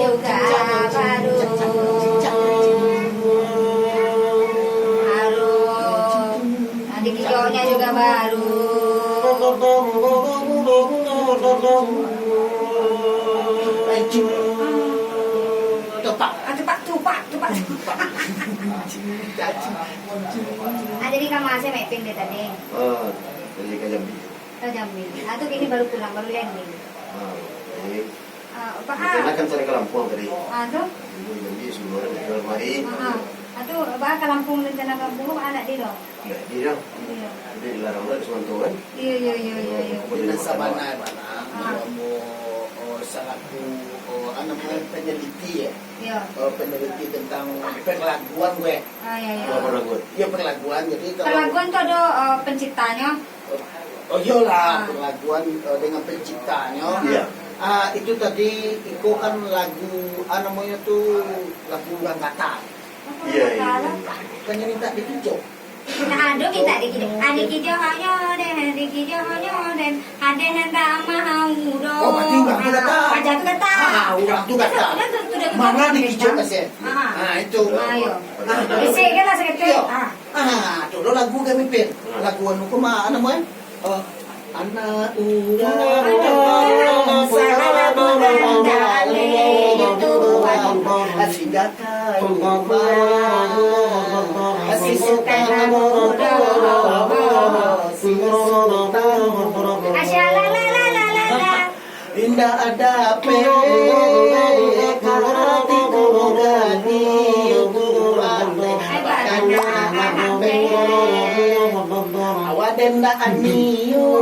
juga baru. Adik hijaunya juga baru. Tupak. Jadi kamu masih mapping deh tadi. Jadi ke Jambi. Oh Jambi. Tuh ini baru pulang, baru landing. Karena kan saya ke Lampung tadi. Tuh. Jambi sebelum ada di mari. Tuh, ke Lampung rencana Lampung anak dia dong. Enggak, dia dong. Dia dilarang oleh Sumanto kan? Iya. Sabana selaku peneliti ya. Iya. Peneliti tentang perlaguan gue. Iya. Perlaguan. Iya perlaguan. Jadi kalau perlaguan tuh ada penciptanya. Oh iyalah, perlaguan dengan penciptanya. Iya. Itu tadi itu kan lagu namanya tuh lagu Langkata. Iya. Kan yang minta ditunjuk. Nah, aduh kita dikit. Adik hijau hanya den, ada hendak mau dong. Oh, berarti udah tu kata. Baca tu kata. Udah tu kata. Mana dikijau kasih? Itu. Ayo. Isi lah sekali. Tu lo lagu kami pin. Lagu anu kuma namanya? Anak urang salah berandali Tuhan Asindakan Asisukan muda Asyalalalala Indah ada hatiku berani Tuhan Awadenda aniyo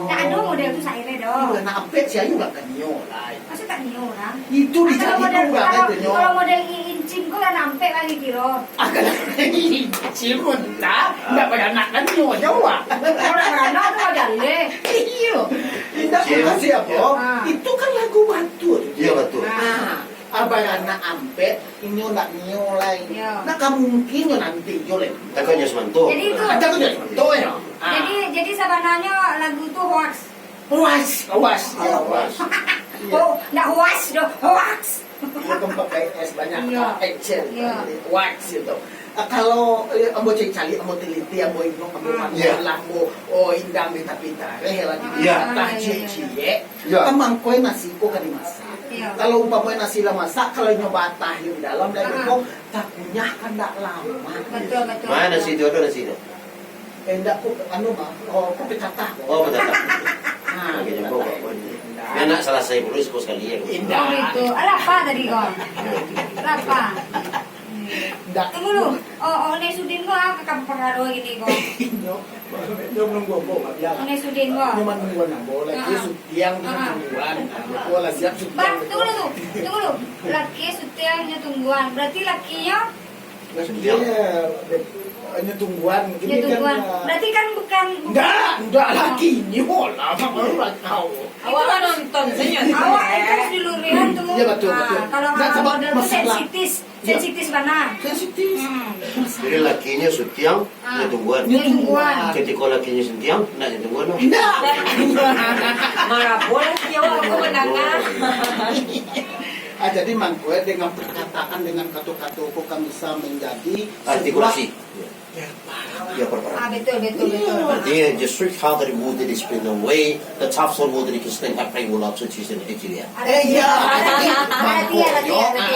aduh model itu saya dong. Nak apet sih ayu gak nio lah. Masa tak nio lah? Itu dicari juga kan nio. Kalau model incim kok kan sampai lagi kiro. Agak incim entah. Enggak pada anak kan nio Jawa. Orang anak tuh model deh. Iya. Indah kasih apa? Itu kan lagu batu. Iya betul. Abang anak ampet ini nak nio lain. Iya. Nah kamu mungkin nanti jolek. Takkannya Sumanto. Jadi itu. Ada tuh Sumanto ya. Jadi sebenarnya lagu itu hoax. Hoax. Oh, enggak hoax dong, hoax. Dia kan pakai es banyak action. Iya. Wax itu. Kalau ambo cari ambo teliti ambo ingin ambo malah ambo indang pita-pita lagi tah cie emang kue nasi kok kan dimasak. Kalau umpamanya nasi lah masak kalau nyoba tah di dalam dari kok takutnya kan tak lama. Betul. Mana nasi itu ada nasi itu? Enggak kok anu mah kopi catah. Oh betul. Makanya kok anak selesai dulu sekali ya. Oh gitu. Apa tadi kau? Apa? Tunggu lu. Nek Sudin gua kakak pengaruh gini kok. Dia belum gua biar. Nek Sudin gua. Cuma nungguan boleh. Dia sutiang nungguan. Gua lah siap sutiang. Bang, tunggu lu. Laki sutiangnya tungguan. Berarti lakinya hanya tungguan. Berarti kan bukan. Enggak laki nyola. Baru tahu. Awak kan nonton senyum. Awak itu harus dilurihan tuh. Iya betul. Kalau model itu sensitif mana? Sensitif. Jadi lakinya sutiang, dia tungguan. Ketika lakinya sutiang, nak dia tungguan. Enggak. Marah boleh dia aku menangah. Jadi mangkue dengan perkataan dengan kata-kata kok bisa menjadi Artikulasi. Ya betul. Dia justru how dari muda di spin away the top soul muda di Kristen apa yang mulai suci dan kecil ya. Iya.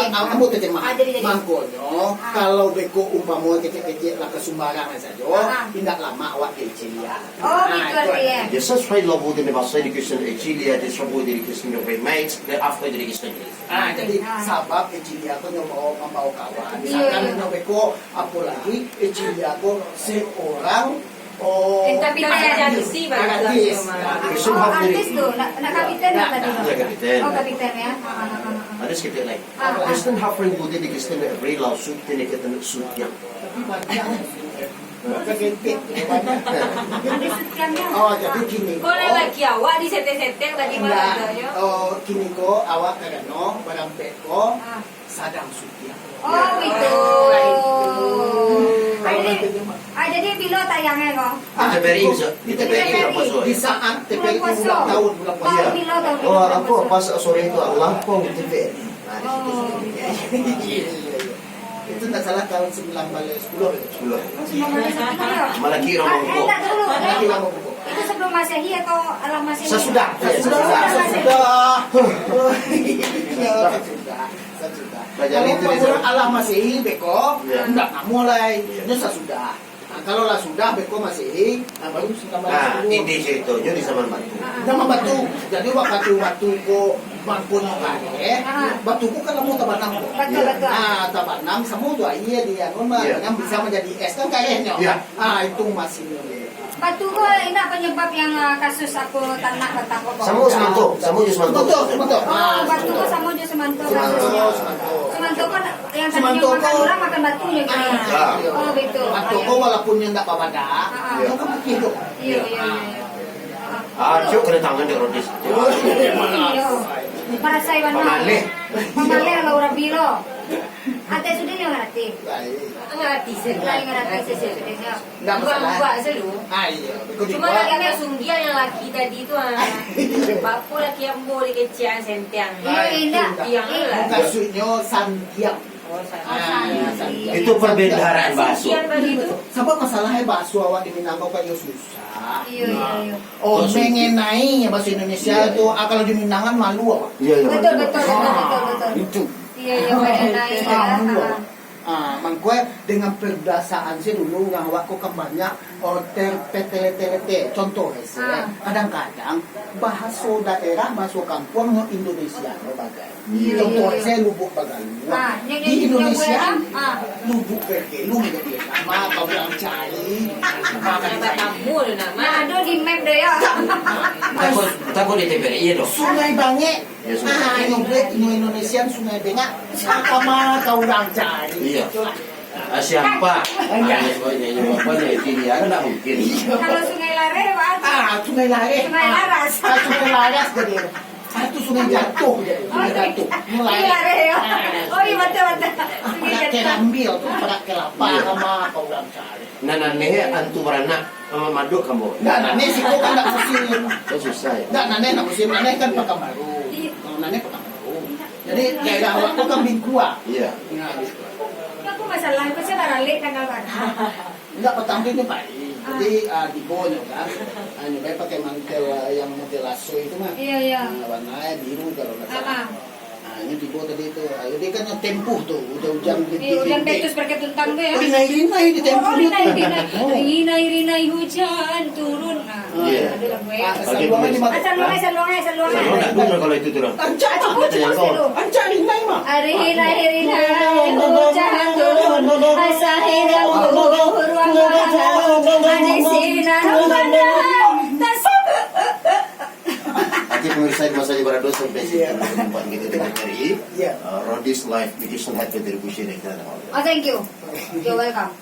Kamu terjemah. Mangkonyo kalau beko umpama kecil-kecil lah kesumbarangan saja. Tidak lama awak kecil ya. Oh gitu ya. Ya sesuai lo muda di bahasa di Kristen kecil ya, di sebuah di Kristen yang remains, dan apa dari Kristen. Jadi sabab kecil aku nyoba membawa kawan. Misalkan beko apalagi kecil aku seorang tapi ada tradisi artis. Artis tuh, nak kapiten lah tadi. Ya kapiten. Oh kapiten ya. Ada sekitar lain. Kristen hafren muda di Kristen yang rela suit dan kita suit yang. Tapi banyak Kegentik. Disutkannya. Oh, jadi gini. Kau nak lagi awak di seteng-seteng tadi Enggak. malam tu. Oh, gini ko awak kagano barang ko Ah. sadang sutia. Oh, itu. Jadi bilo tayangnya kok. Kita beri bisa. Kita beri Kita apa so? Di saat TPI Bulan puasa. ulang tahun bulan Oh, puasa. bilo tahun Oh, bulan aku puasa. pas sore itu aku lampung TVRI. Oh. Itu tak salah tahun 1910. Sebelum. Semua Malaysia ya? Malah kira mau buku. Tak dulu. Lagi lama buku. Itu sebelum Masehi atau alam Masehi? Sesudah. Belajar Kalau itu umur bisa. alam masih beko, Ya. enggak mulai. Itu sesudah. Nah, kalau lah sudah beko masih, nah baru sudah Nah, masuk. ini ceritanya di zaman batu. Nama batu. Jadi waktu ko bangkun kare, batu ko kan kamu tabanam ko. Betul, betul. Ah, tabanam sama tu iya dia normal Iya. yang bisa menjadi es kan kayaknya. Iya. Ah, itu masih. Batu ko ini penyebab yang kasus aku tanah kata ko. Samu semanto, samu je semanto. Betul. Oh, batu ko sama je semanto. Semanto kan yang tadinya Semanto makan ko- orang makan batunya kan. Ah. Oh, betul. Batu ko walaupun yang tak babada, Ah. itu kan hidup. Iya. Ah, cuk kena tangan di rodis. Iya. Para saya mana? Pamalih. Pamalih Laura Bilo. Ate sudah yang ngerti. Baik. Ngerti Lain ngerti sih. sudah. Enggak masalah. Buat selalu. Ah, iya. Ikut Cuma dibuat. lagi yang sunggia yang laki tadi tu Bapak laki yang boleh kecian sentiang. Iya, indah. Yang lah. Maksudnya santiang. Oh, Santiang. Itu perbedaan bahasa. Sekian begitu. Sebab masalahnya bakso awak di Minangkabau kan ya susah. Iya. Oh, Bakso. mengenai bahasa Indonesia Iya. itu kalau di Minangan malu awak. Iya, iya. Betul. Itu. Iya, naik Malu ya. awak. Mangkue dengan perdasaan sih dulu nggak awak kok kan banyak terpetele-tele contoh Ah. kadang-kadang bahasa daerah bahasa kampung no Indonesia no bagai. Iya. Contoh saya lubuk bagai. Di Indonesia lubuk berkelu menjadi nama kau bilang cari makan Nama tamu tu nama. Nah, ada di map deh ya. Takut di TVRI dong. Sungai Bange. Ya, Sungai Nyobek Indonesia Sungai Bange. Sama kau bilang cari. Iya. Siapa? Ini apa nih? Dia kan tak mungkin. Kalau Sungai Lare apa? Sungai Lare. Sungai Laras. Sungai Laras jadi. Itu sungai jatuh jadi. Sungai jatuh. Sungai Lare ya. Oh iya betul. Sungai Pada Jatuh. kerambil tuh pada kelapa sama kau bilang cari. Nananehe antu beranak sama madu kamu. Nggak, nane sih kau kan nggak musim. Oh susah ya. Nggak, nane nggak musim. Nane kan Pekanbaru. Kalau nane Pekanbaru. Jadi daerah waktu kan Bingkua. Iya. Nah, gitu. Aku masalah itu saya baralik tanggal berapa? Enggak, petang itu baik. Jadi di bonyo kan. Nyobain pakai mantel yang model lasso itu mah. Iya. Warnanya biru kalau nggak salah. Ah. Ini di bawah tadi itu. Jadi kan yang tempuh tuh. Udah hujan Hujan petus pakai tuntang tuh ya. Rinai di tempuh. Rinai hujan turun. Iya. Ada lagu ya. Asal Saluangnya. Kamu nak dengar kalau itu tuh dong. Ancak Yang kau. Ancak rinai mah. Rinai hujan turun. Asa hilang ruang malam. Ada sinar padam. Nanti pemirsa di masa ibarat dosa sampai sini tempat kita dengan RI. Iya. Rodis Live Edition Head Contribution. Oh, thank you. You're welcome.